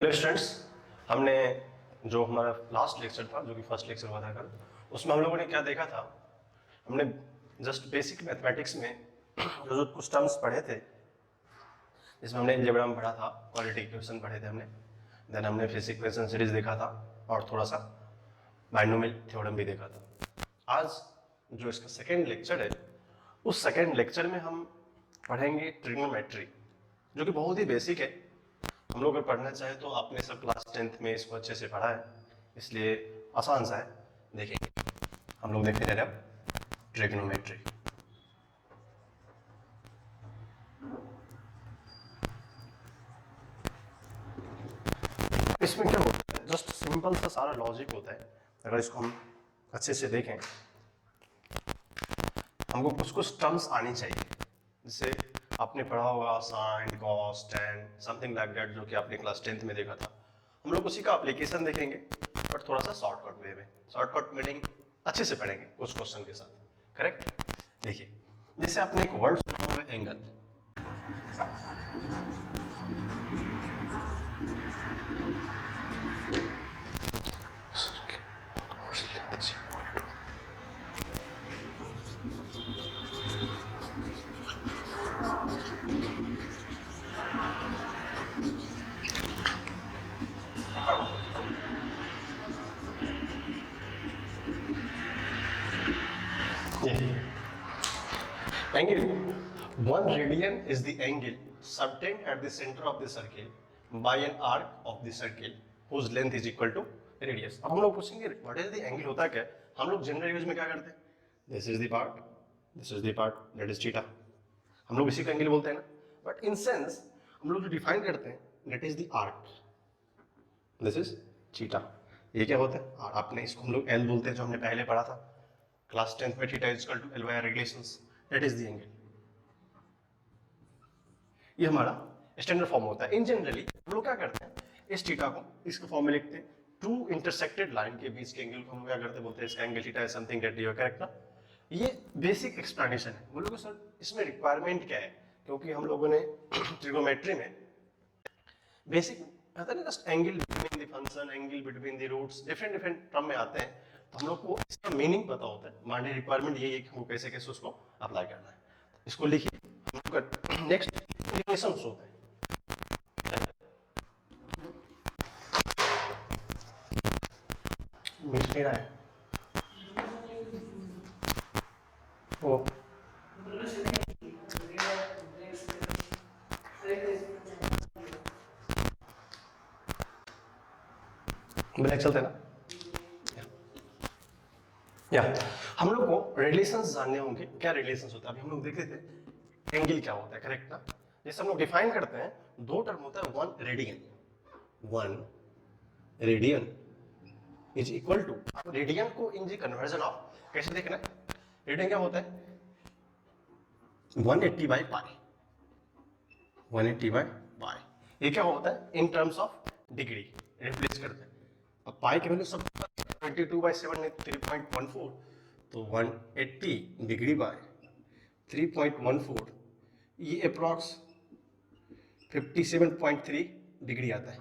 Hello students, हमने जो हमारा लास्ट लेक्चर था, जो कि फर्स्ट लेक्चर हुआ था कल, उसमें हम लोगों ने क्या देखा था। हमने जस्ट बेसिक मैथमेटिक्स में जो कुछ टर्म्स पढ़े थे, जिसमें हमने एलजेब्रा पढ़ा था, क्वालिटी इक्वेशन पढ़े थे हमने, देन हमने फिजिक्स इक्वेशन सीरीज देखा था और थोड़ा सा बाइनोमियल थ्योरम भी देखा था। आज जो इसका सेकेंड लेक्चर है, उस सेकेंड लेक्चर में हम पढ़ेंगे ट्रिग्नोमेट्री, जो कि बहुत ही बेसिक है। हम लोग अगर पढ़ना चाहे तो आपने सब क्लास 10th में इसको अच्छे से पढ़ा है, इसलिए आसान सा है। देखिए, हम लोग देखते रहे अब ट्रिग्नोमेट्री। इसमें क्या होता है, जस्ट सिंपल सा सारा लॉजिक होता है। अगर इसको हम अच्छे से देखें, हमको कुछ कुछ टर्म्स आनी चाहिए, जैसे आपने पढ़ा होगा sine, cos, tan, something like that, जो कि आपने क्लास 10th में देखा था। हम लोग उसी का एप्लीकेशन देखेंगे, बट थोड़ा सा शॉर्टकट वे में, शॉर्टकट मीनिंग अच्छे से पढ़ेंगे कुछ क्वेश्चन के साथ। करेक्ट? देखिए, जैसे आपने एक वर्ड सुना हुआ है angle. Angle. 1 radian is the angle subtended at the center of the circle by an arc of the circle whose length is equal to radius. अब हम लोग पूछेंगे व्हाट इज द एंगल, होता क्या है। हम लोग जनरल यूज में क्या करते हैं, this is the part, this is the part, that is theta. हम लोग इसी को एंगल बोलते हैं ना, बट इन सेंस हम लोग जो डिफाइन करते हैं, that is the arc, this is theta. ये क्या होता है, और आपने इसको हम लोग एल बोलते हैं, जो हमने पहले पढ़ा था क्लास 10th में, theta is equal to L by radians, that is the angle. ये हमारा स्टैंडर्ड फॉर्म होता है। इन जनरली हम लोग क्या करते हैं, इस थीटा को इसके फॉर्म में लिखते हैं, टू इंटरसेक्टेड लाइन के बीच के एंगल को हम क्या करते हैं, बोलते हैं इसका एंगल थीटा है, something that you are correct ना। ये बेसिक एक्सप्लेनेशन है। बोलोगे सर इसमें रिक्वायरमेंट क्या है, क्योंकि हम लोगों ने ट्रिगोनोमेट्री में बेसिक आता है ना, just angle between the function, angle between the roots, different different term में आते हैं, तो हम लोग को इसका मीनिंग पता होता है। हमारी रिक्वायरमेंट यही है कि हमको कैसे कैसे उसको अप्लाई करना है। इसको लिखिए, हम लोग का नेक्स्ट रिलेशंस होता है। मिल नहीं रहा है वो, ब्लैक चलते ना या हम लोग को रिलेशंस जानने होंगे। क्या रिलेशंस होता है, अभी हम लोग देख रहे थे एंगल क्या होता है, करेक्ट ना। जैसे हम लोग डिफाइन करते हैं, दो टर्म होता है, one radian, one radian is equal to, radian को इन दी कन्वर्जन ऑफ कैसे देखना है, रेडियन क्या होता है 180 बाई पाई, 180 बाई पाई। ये क्या होता है इन टर्म्स ऑफ डिग्री, रिप्लेस करते हैं। अब पाई के वैल्यू सब 22/7 3.14, तो 180 डिग्री बाय 3.14, ये अप्रॉक्स 57.3 डिग्री आता है।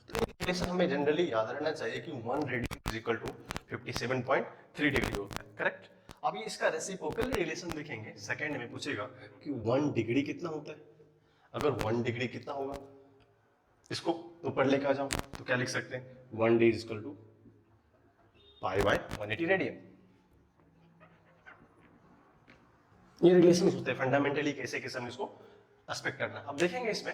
तो रिलेशन हमें जनरली याद रहना चाहिए कि 1 radian is equal to 57.3 degree होता है। करेक्ट? अब ये इसका रेसिप्रोकल रिलेशन देखेंगे, सेकंड में पूछेगा कि 1 डिग्री कितना होता है। अगर 1 डिग्री कितना होगा, इसको ऊपर लेकर आ जाओ तो क्या लिख सकते हैं, 1 D is equal to pi by 180 radian. ये रिलेशन होते हैं फंडामेंटली, कैसे कैसे हम इसको एस्पेक्ट करना है। अब देखेंगे इसमें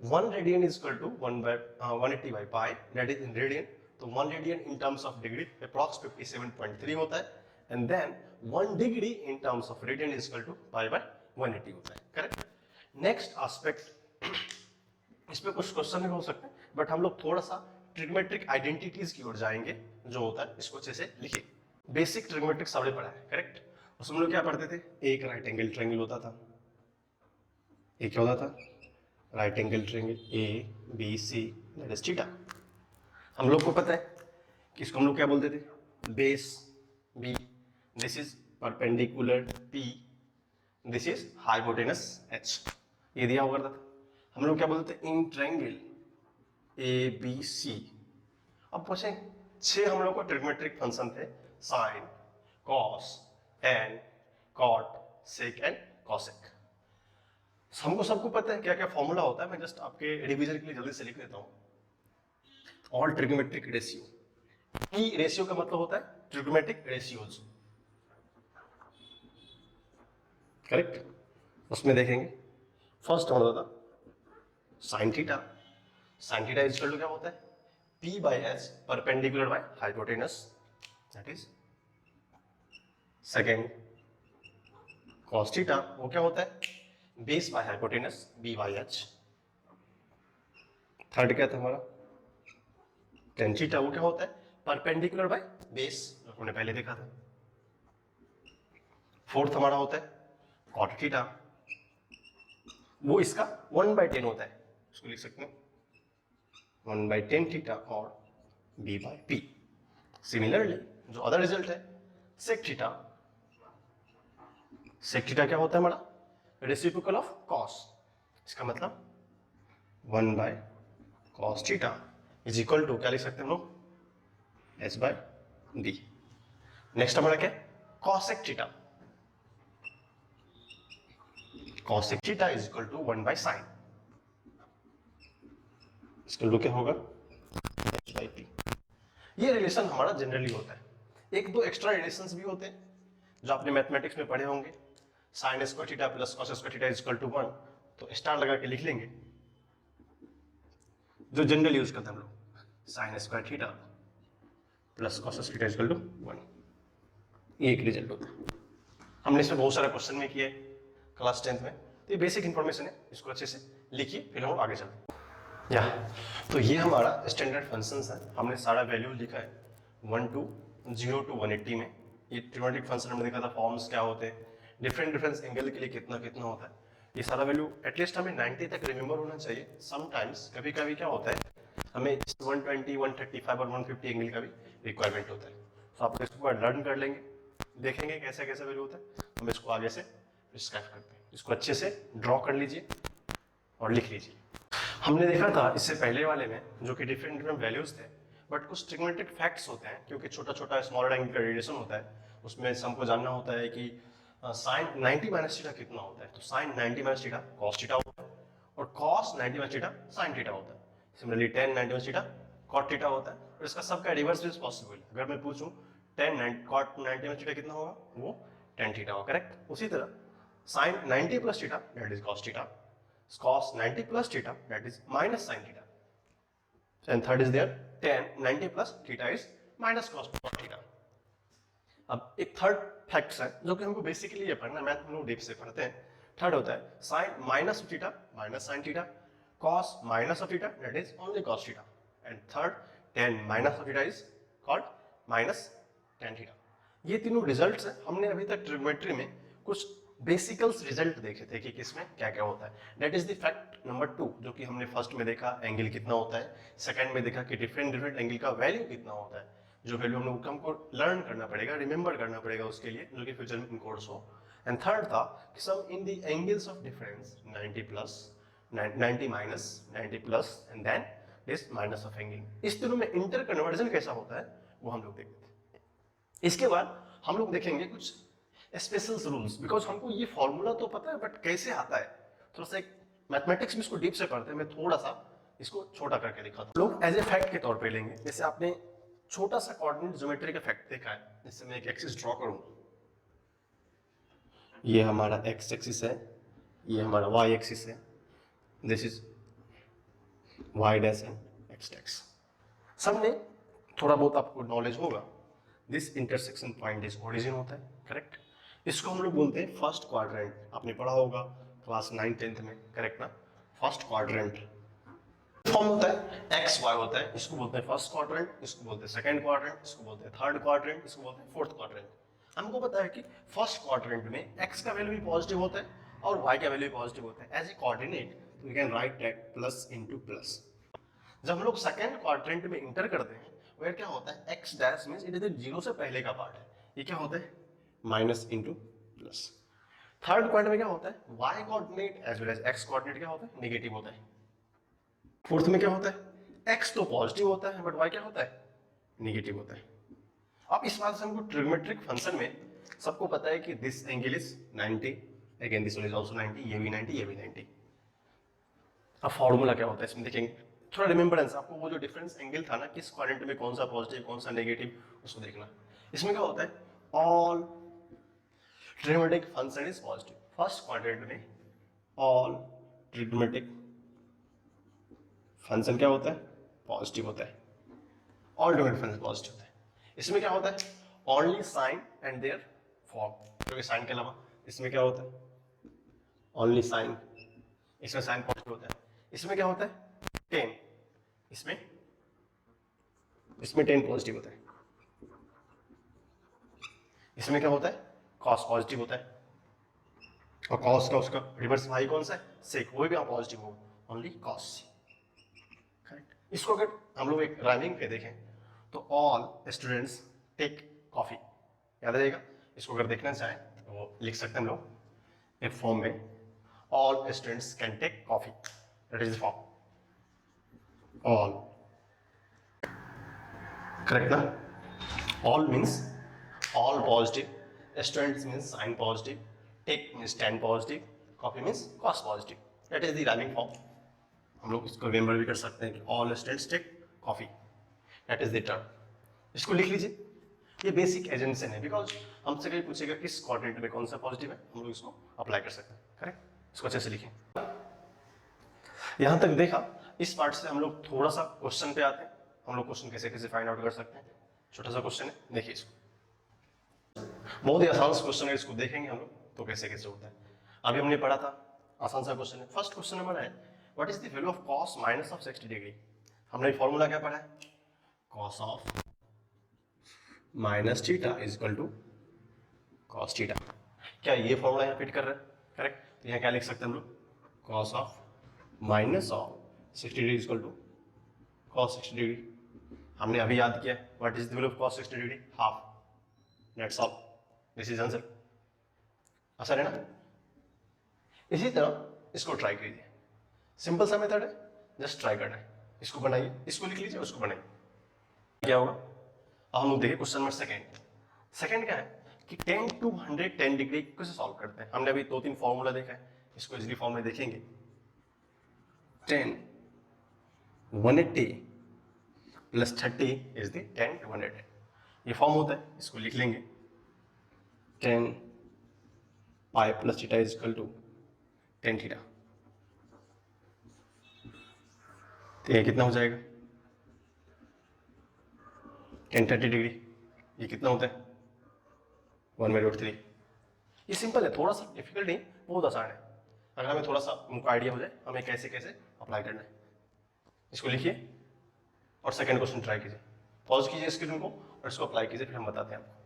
1 radian is equal to 180 by pi, that is in radian. तो 1 radian in terms of degree approx 57.3 होता है, and then 1 degree in terms of radian is equal to pi by 180 होता है। करेक्ट? नेक्स्ट एस्पेक्ट, इस पे कुछ question भी हो सकते हैं, बट हम लोग थोड़ा सा ट्रिग्मेट्रिक आइडेंटिटीज की ओर जाएंगे, जो होता है इसको अच्छे से लिखिए। बेसिक ट्रिग्मेट्रिक सबने पढ़ा है, करेक्ट? उसमें हम लोग क्या पढ़ते थे, एक राइट एंगल ट्रायंगल होता था, एक क्या होता था, right angle triangle, A B C, that is theta. हम लोग को पता है कि इसको हम लोग क्या बोलते थे, base B, this is perpendicular P, this is hypotenuse H, ये दिया हुआ था। हम लोग क्या बोलते थे, इन ट्रायंगल ए बी सी। अब पूछें 6 हम लोग को ट्रिग्नोमेट्रिक फंक्शन थे, sine, cos, tan, cot, sec and cosec. हमको सबको पता है क्या क्या फॉर्मूला होता है, मैं जस्ट आपके रिवीजन के लिए जल्दी से लिख देता हूं। ऑल ट्रिग्नोमेट्रिक रेशियो, की रेशियो का मतलब होता है ट्रिग्नोमेट्रिक रेशियोज, करेक्ट। उसमें देखेंगे फर्स्ट हमारा था sine theta. Sine theta is equal to क्या होता है, P by S perpendicular by hypotenuse, that is. Second cos theta, वो क्या होता है, base by hypotenuse, B by H। Third क्या था हमारा tan थीटा, वो क्या होता है, परपेंडिकुलर बाय बेस, जो हमने पहले देखा था। फोर्थ हमारा होता है cot थीटा, वो इसका 1/10 होता है, उसको लिख सकते हैं 1/10 थीटा और B by P। सिमिलरली जो अदर रिजल्ट है sec थीटा, sec थीटा क्या होता है हमारा, रेसिप्रोकल ऑफ cos, इसका मतलब 1/cos theta is equal to क्या लिख सकते हैं हम लोग, S by D। नेक्स्ट हमारा क्या है, cosec theta, cosec theta is equal to 1/sin, इसका लोग क्या होगा, H by P। ये रिलेशन हमारा जनरली होता है। एक दो एक्स्ट्रा रिलेशंस भी होते हैं जो आपने मैथमेटिक्स में पढ़े होंगे, sine square theta plus cos square theta is equal to 1, तो स्टार लगा के लिख लेंगे, जो जनरल यूज करते हैं हम लोग, sine square theta plus cos theta is equal to 1। ये एक रिजल्ट होता है, हमने इसमें बहुत सारा क्वेश्चन में किए क्लास 10th में, तो ये बेसिक इंफॉर्मेशन है, इसको अच्छे से लिखिए, फिर हम आगे चलते हैं। या तो ये हमारा स्टैंडर्ड फंक्शंस है, हमने सारा वैल्यू लिखा है 0 to 180 में। ये ट्रिग्नोमेट्रिक फंक्शन हमने देखा था, फॉर्म्स क्या होते हैं, डिफरेंट एंगल के लिए कितना कितना होता है, ये सारा वैल्यू एटलीस्ट हमें 90 तक रिमेंबर होना चाहिए। समटाइम्स कभी कभी क्या होता है, हमें 120, 135 और 150 एंगल का भी रिक्वायरमेंट होता है, तो आप इसको लर्न कर लेंगे, देखेंगे कैसे कैसे वैल्यू होता है, हम इसको आगे से डिस्क्राइब करते हैं। इसको अच्छे से ड्रॉ कर लीजिए और लिख लीजिए। हमने देखा था इससे पहले वाले में जो कि डिफरेंट वैल्यूज थे, बट कुछ ट्रिग्नोमेट्रिक फैक्ट्स होते हैं, क्योंकि छोटा छोटा स्मॉलर एंगल का रेडिएशन होता है, उसमें हमको जानना होता है कि साइन 90 माइनस थीटा कितना होता है, तो sine 90 minus theta cos theta होता है, और cos 90 minus theta sine theta होता है। Similarly tan 90 minus theta cot theta होता है, और इसका सबका रिवर्स भी पॉसिबल है। अगर मैं पूछूं टेन कॉट 90 माइनस थीटा कितना होगा, वो टेन थीटा होगा, करेक्ट। उसी तरह sine 90 plus theta that is cos theta, cos 90 plus theta that is minus sin theta, and third is there tan 90 plus theta is minus cos theta। अब एक third fact है जो कि हमको basically ये पढ़ना, मैथ में लोग डीप से पढ़ते हैं। थर्ड होता है sin minus theta minus sin theta, cos minus of theta that is only cos theta, and third tan minus of theta is called minus tan theta. ये तीनों रिजल्ट्स हैं। हमने अभी तक ट्रिग्नोमेट्री में कुछ बेसिकल्स रिजल्ट देखे थे कि किसमें क्या क्या होता है, that is the fact number 2, जो कि हमने फर्स्ट में देखा एंगल कितना होता है, सेकंड में देखा कि डिफरेंट एंगल का वैल्यू कितना होता है, जो वैल्यू हम लोग हमको लर्न करना पड़ेगा, रिमेंबर करना पड़ेगा उसके लिए, जो कि फ्यूचर में कोर्स हो। एंड थर्ड था कि sum in the angles of difference 90 plus 90 minus 90 plus and then this minus of angle. इस तीनों में इंटर कन्वर्जन कैसा होता है वो हम लोग देखते थे। इसके बाद हम लोग देखेंगे कुछ स्पेशल रूल्स, बिकॉज हमको ये फॉर्मूला तो पता है बट कैसे आता है, थोड़ा सा एक मैथमेटिक्स में इसको डीप से पढ़ते हैं, मैं थोड़ा सा इसको छोटा करके दिखाता हूँ। लोग एज ए फैक्ट के तौर पे लेंगे, जैसे आपने छोटा सा कोऑर्डिनेट ज्योमेट्री का फैक्ट देखा है, जैसे मैं एक एक्सिस ड्रॉ करूँ, ये हमारा एक्स एक्सिस है, ये हमारा वाई एक्सिस है, this is Y dash and X dash. सब में थोड़ा बहुत आपको नॉलेज होगा, this intersection point is origin होता है, करेक्ट। इसको हम लोग बोलते हैं फर्स्ट क्वाड्रेंट, आपने पढ़ा होगा क्लास 9 10th में, करेक्ट ना। फर्स्ट क्वाड्रेंट फॉर्म होता है एक्स वाई होता है, इसको बोलते हैं फर्स्ट क्वाड्रेंट, इसको बोलते हैं सेकंड क्वाड्रेंट, इसको बोलते हैं थर्ड क्वाड्रेंट, इसको बोलते हैं फोर्थ क्वाड्रेंट। हमको पता है कि फर्स्ट क्वाड्रेंट में एक्स का वैल्यू भी पॉजिटिव होता है और वाई का वैल्यू भी पॉजिटिव होता है। As a coordinate we can write that plus into plus. जब हम लोग सेकंड क्वाड्रेंट में इंटर करते हैं, वह क्या होता है, X dash means it is zero से पहले का पार्ट है, ये क्या होता है minus into plus. Third quadrant में क्या होता है, Y coordinate as well as X coordinate क्या होता है नेगेटिव होता है। फोर्थ में क्या होता है, एक्स तो पॉजिटिव होता है बट वाई क्या होता है, निगेटिव होता है। अब इस बात से हमको ट्रिग्नोमेट्रिक फंक्शन में सबको पता है कि this angle is 90, again this is also 90, ये भी 90, ये भी 90। अब फॉर्मूला क्या होता है इसमें देखेंगे, थोड़ा रिमेंबरेंस, आपको वो जो डिफरेंस एंगल था ना किस क्वाड्रेंट में कौन सा पॉजिटिव कौन सा नेगेटिव, उसको देखना। इसमें क्या होता है, all trigonometric function is positive. First quadrant में ऑल ट्रिग्नोमेट्रिक फंक्शन क्या होता है, पॉजिटिव होता है। ऑल ट्रिग्नोमेट्रिक फंक्शन पॉजिटिव होता है। इसमें क्या होता है, only sine and their form, क्योंकि साइन के अलावा इसमें क्या होता है, ओनली साइन, इसमें साइन पॉजिटिव होता है। इसमें क्या होता है, टेन, इसमें 10 पॉजिटिव होता है। इसमें क्या होता है, कॉस पॉजिटिव होता है, और कॉस का उसका रिवर्स भाई कौन सा है, सेक, वो भी पॉजिटिव होगा, ओनली कॉस। करेक्ट। इसको अगर हम लोग एक राइमिंग पे देखें तो ऑल स्टूडेंट्स टेक कॉफी, याद रहेगा। इसको अगर देखना चाहें तो लिख सकते हैं हम लोग एक फॉर्म में, all students can take coffee, that is the form, all, correct ना। All means all positive, students means sine positive, take means 10 positive, coffee means cos positive, that is the rhyming form. हम लोग इसको remember भी कर सकते हैं कि all students take coffee, that is the term. इसको लिख लीजिए, ये बेसिक एजेंशन है, बिकॉज हमसे कहीं पूछेगा किस क्वाड्रेंट में कौन सा पॉजिटिव है, हम लोग इसको अप्लाई कर सकते हैं। करेक्ट, इसको अच्छे से लिखें। यहां तक देखा, इस पार्ट से हम लोग थोड़ा सा क्वेश्चन पे आते हैं। हम लोग क्वेश्चन कैसे कैसे फाइंड आउट कर सकते हैं, छोटा सा क्वेश्चन है, देखिए इसको, बहुत ही आसान क्वेश्चन है, इसको देखेंगे हम लोग तो कैसे कैसे होता है। अभी हमने पढ़ा था, आसान सा क्वेश्चन है। फर्स्ट क्वेश्चन हमारा है, what is the value of cos minus of 60 degree. हमने फॉर्मूला क्या पढ़ा है, cos of minus theta is equal to cos theta. क्या ये फॉर्मूला यहाँ फिट कर रहा है, करेक्ट। तो यहाँ क्या लिख सकते हैं हम लोग, cos of minus of 60 degree is equal to cos 60 degree. हमने अभी याद किया, what is the value of cos 60 degree, half, that's all, this is answer. आसान है ना। इसी तरह इसको ट्राई कीजिए, सिंपल सा मेथड है, जस्ट ट्राई करना है। इसको बनाइए, इसको लिख लीजिए, उसको बनाइए, क्या होगा। अब हम लोग देखिए क्वेश्चन नंबर सेकंड। सेकंड क्या है कि 10 to 110 डिग्री कैसे सॉल्व करते हैं। हमने अभी 2-3 फॉर्मूला देखा है, इसको इजली फॉर्म में देखेंगे। 10 180 प्लस 30 इज द 10 to 110, ये फॉर्म होता है, इसको लिख लेंगे। 10 pi plus theta is equal to 10 theta. तो ये कितना हो जाएगा, 10 30 डिग्री, ये कितना होता है 1/√3। ये सिंपल है, थोड़ा सा डिफिकल्ट नहीं, बहुत आसान है। अगर हमें थोड़ा सा उनको आइडिया हो जाए हमें कैसे कैसे अप्लाई करना है, इसको लिखिए और सेकंड क्वेश्चन ट्राई कीजिए, पॉज कीजिए स्क्रीन को और इसको अप्लाई कीजिए, फिर हम बताते हैं आपको।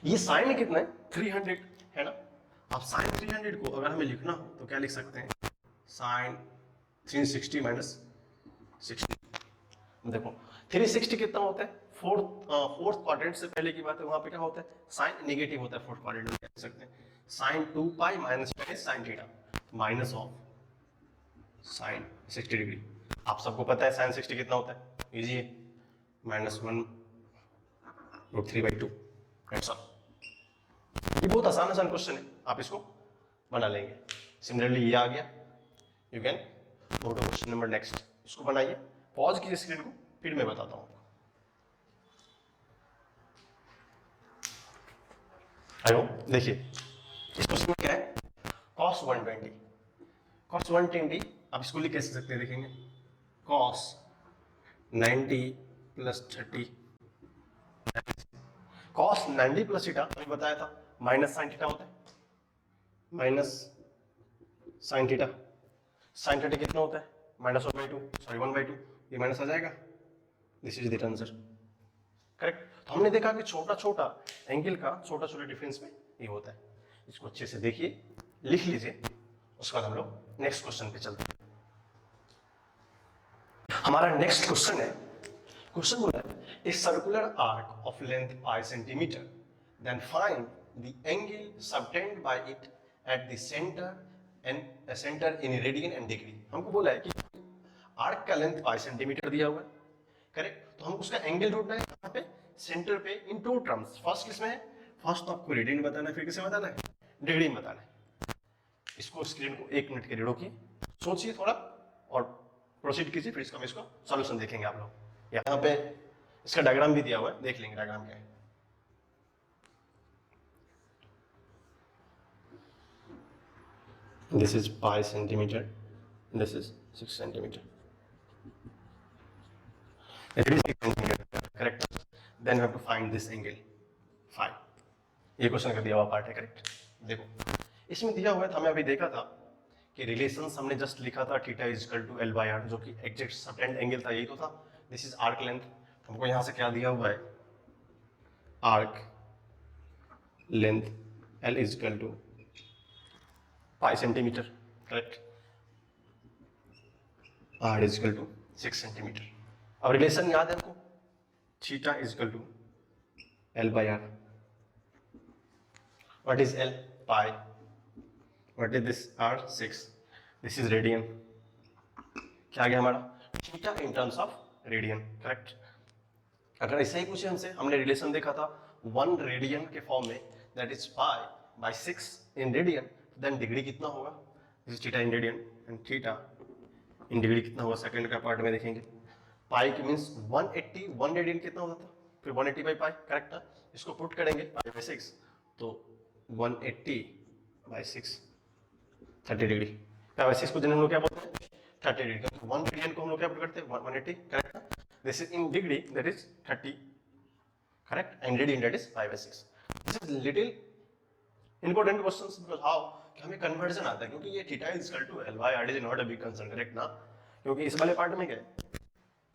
ये साइन कितना है, 300 है ना। अब साइन 300 को अगर हमें लिखना हो तो क्या लिख सकते हैं, साइन 360 माइनस 60। देखो 360 कितना होता है, फोर्थ क्वाड्रेंट से पहले की बात है, वहां पे क्या होता है, साइन नेगेटिव होता है फोर्थ क्वाड्रेंट में, कह सकते हैं sine 2 pi minus sine theta, minus of sine 60 degree. आप सबको पता है साइन 60 कितना होता है, इजी है, -1/√3/2, दैट्स ऑल। ये बहुत आसान क्वेश्चन है, आप इसको बना लेंगे। सिमिलरली ये आ गया, you can go to question number next. इसको बनाइए, पॉज कीजिए स्क्रीन को, फिर मैं बताता हूँ। आयो देखिए, इस क्वेश्चन में क्या है, cos 120, cos 120, आप इसको लिख कैसे सकते हैं, देखेंगे cos 90 plus 30, cos 90 plus theta अभी बताया था, माइनस साइन थीटा होता है, minus sine theta, sine theta कितना होता है, -1/2, सॉरी 1/2, ये माइनस आ जाएगा, this is the answer, correct. तो हमने देखा कि छोटा छोटा एंगल का छोटा छोटा डिफरेंस में ये होता है। इसको अच्छे से देखिए, लिख लीजिए, उसके बाद हम लोग नेक्स्ट क्वेश्चन पे चलते हैं। हमारा नेक्स्ट क्वेश्चन है, क्वेश्चन बोला है a circular arc of length 5 centimetre, then find the angle subtended by it at the centre in radian and degree. हमको बोला है कि आर्क का लेंथ पाई सेंटीमीटर दिया हुआ है, करेक्ट। तो हम उसका एंगल ढूंढना है यहाँ पे सेंटर पे इन टू टर्म्स। फर्स्ट किसमें है, फर्स्ट तो आपको रेडियन बताना है, फिर किसे बताना है, डिग्री में बताना है। इसको स्क्रीन को 1 मिनट के लिए रोकिए, सोचिए थोड़ा और प्रोसीड कीजिए, फिर इसको सॉल्यूशन देखेंगे आप लोग। यहाँ पे इसका डायग्राम भी दिया हुआ है, देख लेंगे डायग्राम क्या है। This is pi centimeter, this is 6 centimeter. It is 6 centimeter, correct? Then you have to find this angle, phi. ये क्वेश्चन का दिया हुआ पार्ट है, करेक्ट। देखो इसमें दिया हुआ था, हमें अभी देखा था कि रिलेशंस हमने जस्ट लिखा था theta is equal to L by R, जो कि एग्जैक्ट सबटेंड एंगल था, यही तो था। दिस इज आर्क लेंथ, हमको यहाँ से क्या दिया हुआ है, arc length L is equal to pi centimetre, correct. R is equal to 6 centimetre. अब रिलेशन याद है हमको, theta is equal to L by R. What is L, pi. What is this, R 6। This is radian. क्या आ गया हमारा, theta in terms of radian, correct. अगर ऐसा ही पूछे हमसे, हमने रिलेशन देखा था 1 रेडियन के फॉर्म में, that is pi by 6 in radian, then degree कितना होगा, this is theta in radian and theta in degree कितना होगा, सेकंड का पार्ट में देखेंगे। पाई की मींस 180, 1 रेडियन कितना होता था, फिर 180 बाई पाई, करेक्ट ना। इसको पुट करेंगे पाई बाय 6, तो 180 बाय 6 30 डिग्री। पाई बाय 6 को जनरल में क्या बोलते हैं, 30 डिग्री। 1 रेडियन को हम लोग क्या पुट करते हैं, 180, करेक्ट ना। This is in degree, that is 30, correct, and radian that is pi by 6। This is little important questions, because how कि हमें कन्वर्जन आता है, क्योंकि ये theta is equal to L by R is not a big concern, correct ना। क्योंकि इस वाले पार्ट में क्या है,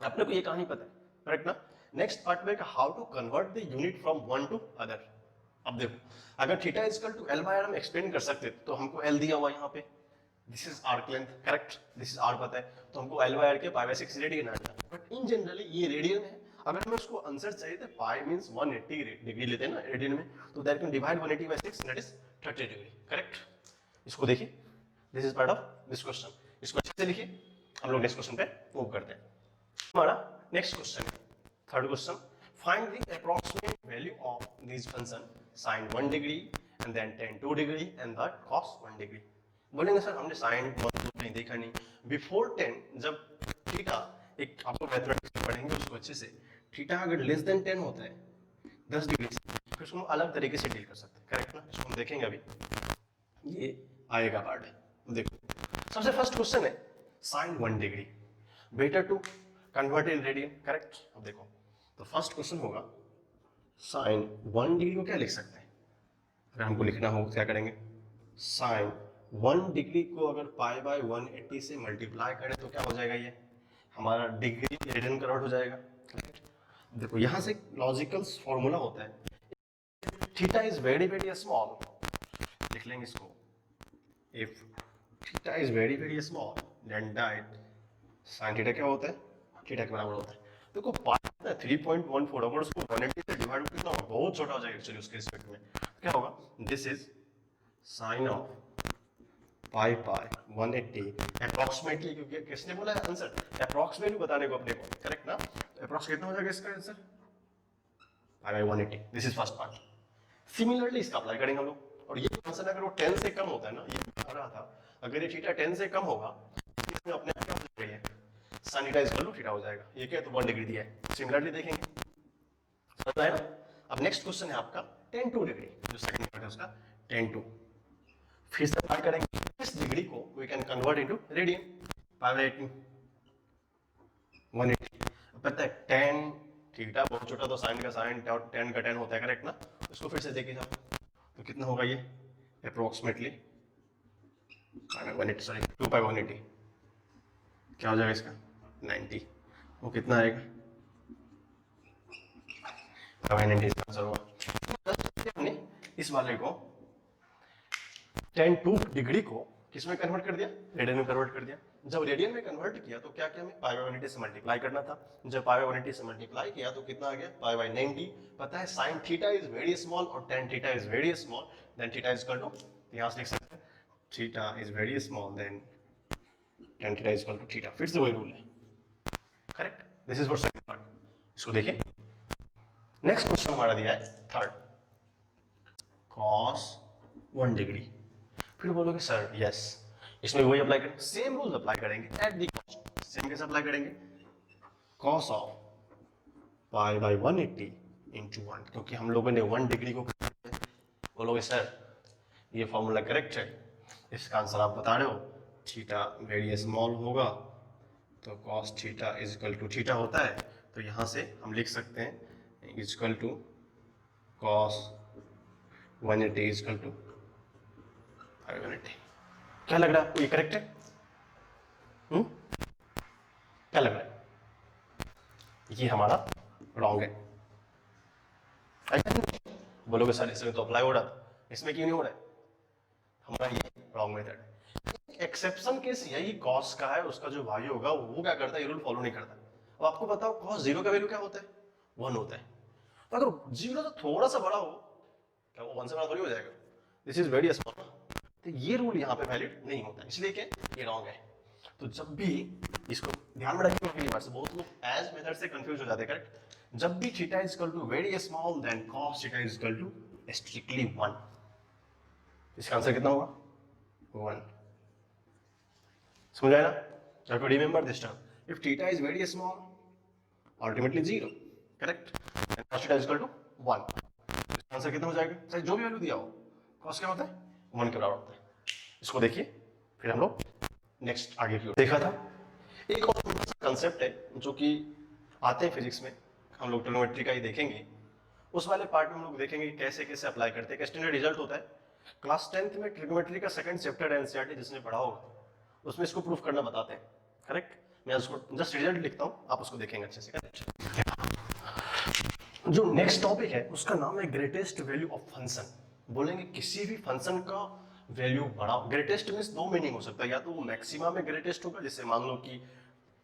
अपने को ये कहानी पता है, करेक्ट ना। नेक्स्ट पार्ट में how to convert the unit from one to other. अब देखो, अगर theta is equal to L by R हम एक्सप्लेन कर सकते तो हमको एल दिया हुआ यहाँ पे, this is arc length, correct, this is R पता है, तो हमको एल बाय आर के पाई बाय 6 रेडियन आता है। बट इन जनरली ये रेडियन है, अगर हमें उसको आंसर चाहिए तो पाई मींस 180 डिग्री लेते हैं ना रेडियन में, तो that can divide 180 by 6, that is 30 degree, correct. इसको देखिए, this is part of this question, इसको अच्छे से लिखिए, हम लोग नेक्स्ट क्वेश्चन पे मूव करते हैं। हमारा नेक्स्ट क्वेश्चन है third question, find the approximate value of this function sin 1 degree and then tan 2 degree and the cos 1 degree. बोलेंगे सर हमने sin 1 नहीं देखा नहीं, बिफोर 10 जब थीटा, एक आपको मैथमेटिक्स में पढ़ेंगे उसको अच्छे से, थीटा अगर लेस देन 10 होता है 10 डिग्री से, फिर उसको हम अलग तरीके से डील कर सकते हैं, करेक्ट ना। इसको हम देखेंगे अभी, ये आएगा पार्ट है। देखो सबसे फर्स्ट क्वेश्चन है sin 1 degree, better to convert in radian, correct. अब देखो तो फर्स्ट क्वेश्चन होगा sin 1 डिग्री को क्या लिख सकते हैं, अगर हमको लिखना हो क्या करेंगे, sin 1 डिग्री को अगर पाई बाय 180 से मल्टीप्लाई करें तो क्या हो जाएगा, ये हमारा डिग्री रेडियन कन्वर्ट हो जाएगा, करेक्ट। देखो यहाँ से लॉजिकल फॉर्मूला होता है, theta is very very small, लिख लेंगे इसको, if theta is very very small then that sin theta क्या होता है, थीटा के बराबर होता है। देखो पाई 3.14, अगर उसको 180 से डिवाइड कितना होगा, बहुत छोटा हो जाएगा एक्चुअली उसके रिस्पेक्ट में, क्या होगा, this is sine of pi by 180 approximately, क्योंकि किसने बोला है आंसर, अप्रॉक्सीमेटली बताने को अपने को, करेक्ट ना। अप्रॉक्स कितना हो जाएगा इसका answer, pi by 180, this is first part. Similarly इसका अप्लाई करेंगे हम लोग, और ये आंसर अगर वो 10 से कम होता है ना, ये बता रहा था, अगर ये थीटा 10 से कम होगा इसमें अपने आप क्या हो जाएगा, sin theta is equal to theta हो जाएगा, ये क्या है, तो 1 डिग्री दिया है, सिमिलरली देखेंगे, समझ आया ना। अब नेक्स्ट क्वेश्चन है आपका tan 2 डिग्री, जो सेकंड पार्ट है उसका tan 2, फिर से अप्लाई करेंगे, इस डिग्री को we can convert into radian, pi by 180। पता है tan थीटा बहुत छोटा, तो sin का sin tan का tan होता है, करेक्ट ना। इसको फिर से देखिए आप, तो कितना होगा ये अप्रोक्सीमेटली 180, सॉरी 2 पाई 180, क्या हो जाएगा इसका 90, वो कितना आएगा 90 इसका आंसर होगा। हमने इस वाले को tan 2 डिग्री को किसमें कन्वर्ट कर दिया, रेडियन में कन्वर्ट कर दिया। जब रेडियन में कन्वर्ट किया तो क्या क्या हमें पाई बाय 180 से मल्टीप्लाई करना था, जब पाई बाय 180 से मल्टीप्लाई किया तो कितना आ गया, पाई बाय 90। पता है sin theta is very small और tan theta is very small, then theta is equal to, यहां से लिख सकते हैं theta is very small then tan theta is equal to theta, फिर से वही रूल है, this is for second part. इसको देखिए, नेक्स्ट क्वेश्चन हमारा दिया है थर्ड, cos 1 डिग्री। फिर बोलोगे सर यस, इसमें वही अप्लाई करेंगे, सेम रूल अप्लाई करेंगे एट दी कॉस्ट। सेम कैसे अप्लाई करेंगे, cos of pi by 180 into 1, क्योंकि हम लोगों ने 1 डिग्री को, बोलोगे सर ये फॉर्मूला करेक्ट है, इसका आंसर आप बता रहे हो, थीटा वेरी स्मॉल होगा तो cos theta is equal to theta होता है, तो यहाँ से हम लिख सकते हैं is equal to cos 180 is equal to 580। क्या लग रहा है आपको, ये करेक्ट है? क्या लग रहा है? ये हमारा रॉन्ग है। बोलोगे सर इसमें तो अप्लाई हो रहा था, इसमें क्यों नहीं हो रहा है? हमारा ये रॉन्ग मेथड है। एक्सेप्शन केस यही कॉस का है, उसका जो वैल्यू होगा वो क्या करता है, ये रूल फॉलो नहीं करता। अब आपको बताओ कॉस जीरो का वैल्यू क्या होता है, 1 होता है। तो अगर जीरो तो थोड़ा सा बड़ा हो, क्या वो 1 से बड़ा थोड़ी हो जाएगा? दिस इज वेरी स्मॉल, तो ये रूल यहाँ पे वैलिड नहीं होता, इसलिए कि ये रॉन्ग है। तो जब भी इसको ध्यान में रखिए, पहली बार से बहुत लोग एज मेथड से कंफ्यूज हो जाते हैं, करेक्ट। जब भी theta is equal to very small then cos theta is equal to strictly 1। इसका आंसर कितना होगा, 1। समझ आया ना? You have to remember this term. If theta is very small, ultimately 0, correct? And cos theta is equal to 1. इसका answer कितना हो जाएगा? चाहे जो भी वैल्यू दिया हो, cos क्या होता है? 1 के बराबर होता है। इसको देखिए, फिर हम लोग नेक्स्ट आगे की ओर देखा था। एक और कंसेप्ट है जो कि आते हैं फिजिक्स में, हम लोग ट्रिग्नोमेट्री का ही देखेंगे। उस वाले पार्ट में हम लोग देखेंगे कैसे कैसे अप्लाई करते हैं। स्टैंडर्ड रिजल्ट होता है क्लास 10th में ट्रिग्नोमेट्री का सेकंड चैप्टर एनसीईआरटी जिसने पढ़ा होगा, उसमें इसको प्रूफ करना बताते हैं, करेक्ट। मैं उसको जस्ट रिजल्ट लिखता हूँ, आप उसको देखेंगे अच्छे से, करेक्ट। जो नेक्स्ट टॉपिक है उसका नाम है ग्रेटेस्ट वैल्यू ऑफ फंक्शन। बोलेंगे किसी भी फंक्शन का वैल्यू बड़ा, ग्रेटेस्ट मींस दो मीनिंग हो सकता है, या तो वो मैक्सिमा में ग्रेटेस्ट होगा, जैसे मान लो कि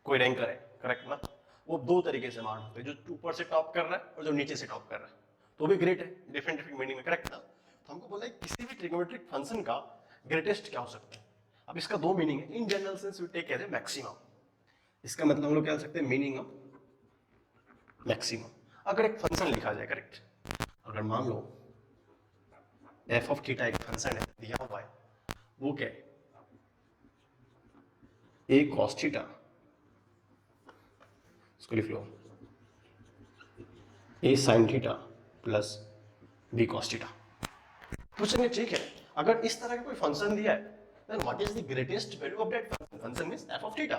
कोई रैंकर है, करेक्ट ना, वो दो तरीके से मान होते हैं, जो ऊपर से टॉप कर रहा है और जो नीचे से टॉप कर रहा है, तो भी ग्रेट है, डिफरेंट डिफरेंट मीनिंग में, करेक्ट ना। तो हमको बोला है किसी भी ट्रिग्नोमेट्रिक फंक्शन का ग्रेटेस्ट क्या हो सकता है। अब इसका दो मीनिंग है, in general sense we take as a maximum. इसका मतलब हम लोग क्या कर सकते हैं, मीनिंग ऑफ मैक्सिमम। अगर एक फंक्शन लिखा जाए, करेक्ट, अगर मान लो एफ ऑफ थीटा एक फंक्शन है दिया हुआ है, वो क्या है, ए कॉस थीटा, इसको लिख लो A sine theta plus B cos theta. पूछेंगे ठीक है, अगर इस तरह का कोई फंक्शन दिया है, then what is the greatest value of that function? Function means f of theta.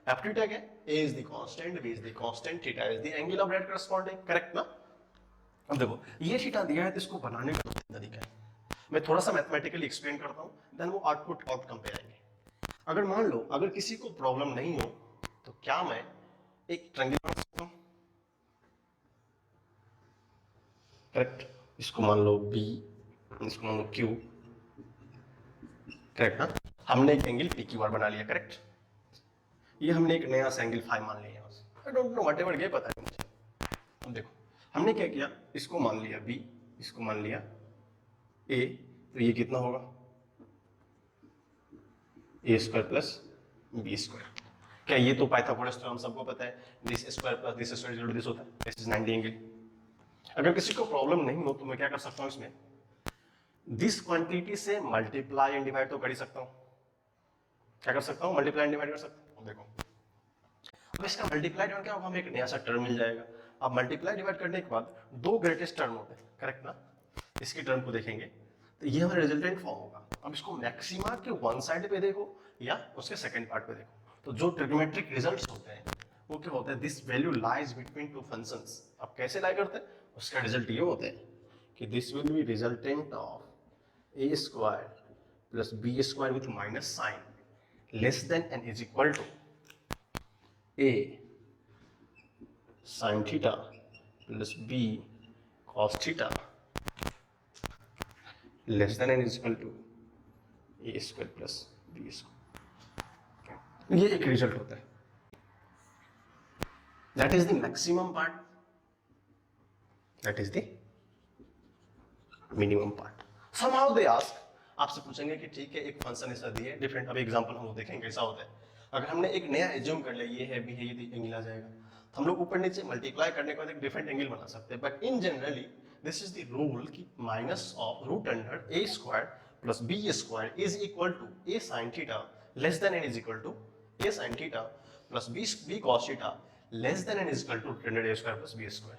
f theta क्या है? a is the constant, b is the constant, theta is the angle of that corresponding, correct ना? अब देखो ये theta दिया है तो इसको बनाने का तरीका है, मैं थोड़ा सा मैथमेटिकली एक्सप्लेन करता हूँ, देन वो आउटपुट आउटकम पे आएंगे। अगर मान लो अगर किसी को प्रॉब्लम नहीं हो तो क्या मैं एक ट्रायंगल बना सकता हूँ, करेक्ट। इसको मान लो b, इसको मान लो q, करेक्ट ना। हमने एक एंगल पी क्यू आर बना लिया, करेक्ट। ये हमने एक नया सा एंगल फाई मान लिया, आई डोंट नो व्हाटएवर, ये पता नहीं मुझे। अब देखो हमने क्या किया, इसको मान लिया बी, इसको मान लिया ए, तो ये कितना होगा, A square plus B square. क्या ये तो पाइथागोरस तो हम सबको पता है, this square plus this square equal to this होता है, दिस इज 90 एंगल। अगर किसी को प्रॉब्लम नहीं हो तो मैं क्या कर सकता हूँ, इसमें दिस क्वांटिटी से मल्टीप्लाई एंड डिवाइड तो कर ही सकता हूं। क्या कर सकता हूं, मल्टीप्लाई एंड डिवाइड कर सकता हूं। देखो अब इसका मल्टीप्लाई डिवाइड क्या होगा, हमें एक नया सा टर्म मिल जाएगा। अब मल्टीप्लाई डिवाइड करने के बाद दो ग्रेटेस्ट टर्म होते हैं, करेक्ट ना। इसकी टर्म को देखेंगे तो ये हमारा रिजल्टेंट फॉर्म होगा। अब इसको मैक्सिमा के वन साइड पे देखो या उसके सेकंड पार्ट पे देखो, तो जो ट्रिग्नोमेट्रिक रिजल्ट्स होते हैं वो क्या होता है, this value lies between two functions. अब कैसे लाई करते हैं, उसका रिजल्ट ये होता है कि this will be resultant of a square plus b square with minus sign less than and is equal to a sin theta plus b cos theta less than and is equal to a square plus b square। ये एक result होता है, that is the maximum part, that is the minimum part। Somehow they ask, आपसे पूछेंगे कि ठीक है एक फंक्शन ऐसा दिए डिफरेंट, अब एग्जांपल हम लोग देखेंगे कैसा होता है। अगर हमने एक नया एज्यूम कर लिया, ये है बी है, ये एंगल आ जाएगा, हम लोग ऊपर नीचे मल्टीप्लाई करने के बाद एक डिफरेंट एंगल बना सकते हैं, but in generally this is the rule कि minus of root under A square plus B square is equal to A sine theta less than and is equal to A sine theta plus B cos theta less than and is equal to root under A square plus B square.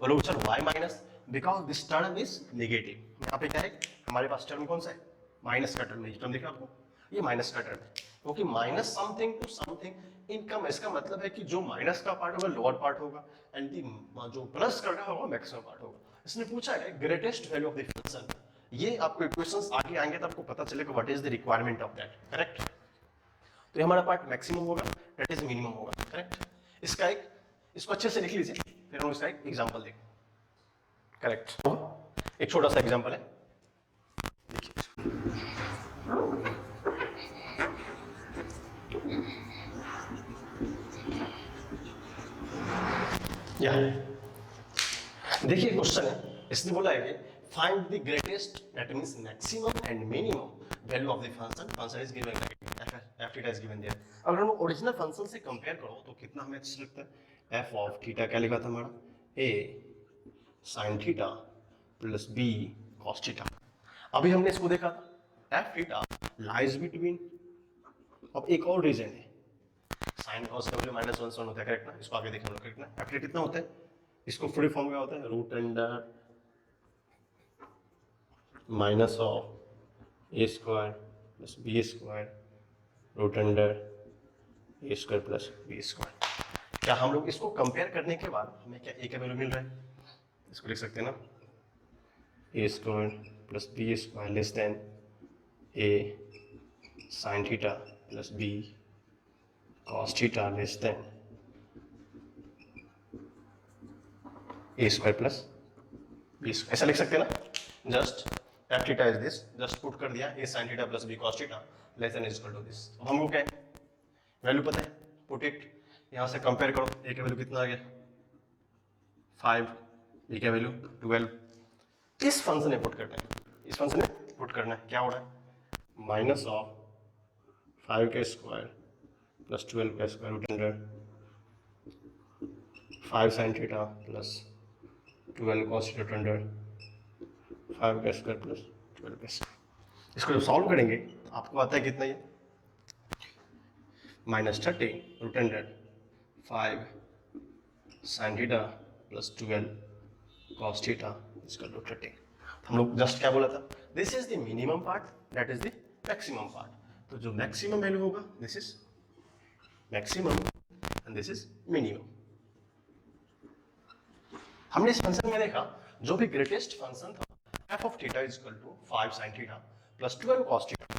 बोलो sir Y minus, because this term is negative. यहाँ पे क्या है, हमारे पास term कौन सा है, minus का टर्म है। टर्म दिख रहा है आपको, ये माइनस का टर्म है, क्योंकि minus something to something income, इसका मतलब है कि जो माइनस का पार्ट होगा लोअर पार्ट होगा एंड जो प्लस कर रहा होगा मैक्सिमम पार्ट होगा। इसने पूछा है greatest value of the function, ये आपको इक्वेशंस आगे आएंगे तो आपको पता चलेगा what is the requirement of that, correct. तो ये हमारा पार्ट मैक्सिमम होगा, दैट इज मिनिमम होगा, करेक्ट। इसको अच्छे से लिख लीजिए, फिर हम इसका एक एग्जांपल देखें, करेक्ट। एक छोटा सा एग्जांपल है, देखिए देखिए क्वेश्चन है, इसने बोला है कि find the greatest that means maximum and minimum value of the function is given f theta is given there. अगर हम ओरिजिनल फंक्शन से कंपेयर करो तो कितना हमें अच्छा लगता है, f ऑफ थीटा क्या लिखा था हमारा, a sin theta plus b cos theta. अभी हमने इसको देखा था f थीटा लाइज बिटवीन, अब एक और रीजन है, sin cos का वैल्यू -1 होता है, करेक्ट ना। इसको आगे देखें हम लोग, करेक्ट ना। f कितना होता है, इसको फुल फॉर्म क्या होता है, root under minus of A square plus B square root under A square plus B square. क्या हम लोग इसको कंपेयर करने के बाद हमें क्या ए का वैल्यू मिल रहा है, इसको लिख सकते हैं ना, A square plus B square less than A sine theta plus B cos theta less than A square plus B square, ऐसा लिख सकते हैं ना। Just F theta is this, just put कर दिया A sine theta plus B cos theta less than is equal to this. अब हमको क्या है, वैल्यू पता है, पुट इट, यहां से कंपेयर करो, ए का वैल्यू कितना आ गया 5, बी का वैल्यू 12। इस फंक्शन में पुट करना है, इस फंक्शन में पुट करना है, क्या हो रहा है, माइनस ऑफ 5 का स्क्वायर प्लस 12 का square root under 5 sine theta plus 12 cos theta root under 5 का स्क्वायर प्लस 12 का स्क्वायर। इसको जब सॉल्व करेंगे तो आपको आता है कितना, ये -30 root under 5 sine theta plus 12 cos theta इसका रूट 30। हम लोग जस्ट क्या बोला था, this is the minimum part, that is the maximum part. तो जो मैक्सिमम वैल्यू होगा this is maximum and this is minimum. हमने इस फंक्शन में देखा जो भी ग्रेटेस्ट फंक्शन था f of theta is equal to 5 sin theta plus 12 cos theta।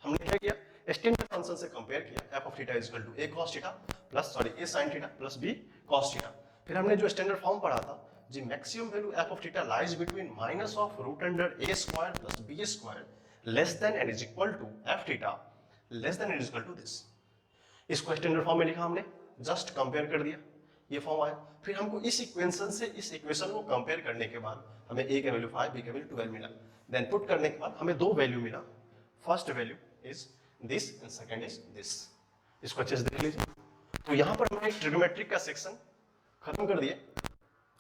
हमने क्या किया, स्टैंडर्ड फंक्शन से कंपेयर किया, f of theta is equal to a cos theta plus a sin theta plus b cos theta। फिर हमने जो standard form पढ़ा था, जी maximum value f of theta lies between minus of root under a square plus b square less than and is equal to f theta less than and is equal to this। इसको standard form में लिखा हमने, just compare कर दिया, ये form आया। फिर हमको इस इक्वेशन से इस इक्वेशन को कंपेयर करने के बाद हमें a का वैल्यू 5, b का वैल्यू 12 मिला। देन पुट करने के बाद हमें दो वैल्यू मिला, first value is this and second is this. इसको अच्छे से देख लीजिए। तो यहाँ पर हमने ट्रिग्नोमेट्रिक का सेक्शन खत्म कर दिया।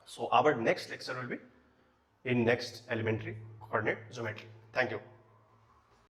So our next lecture will be in next elementary coordinate geometry. Thank you.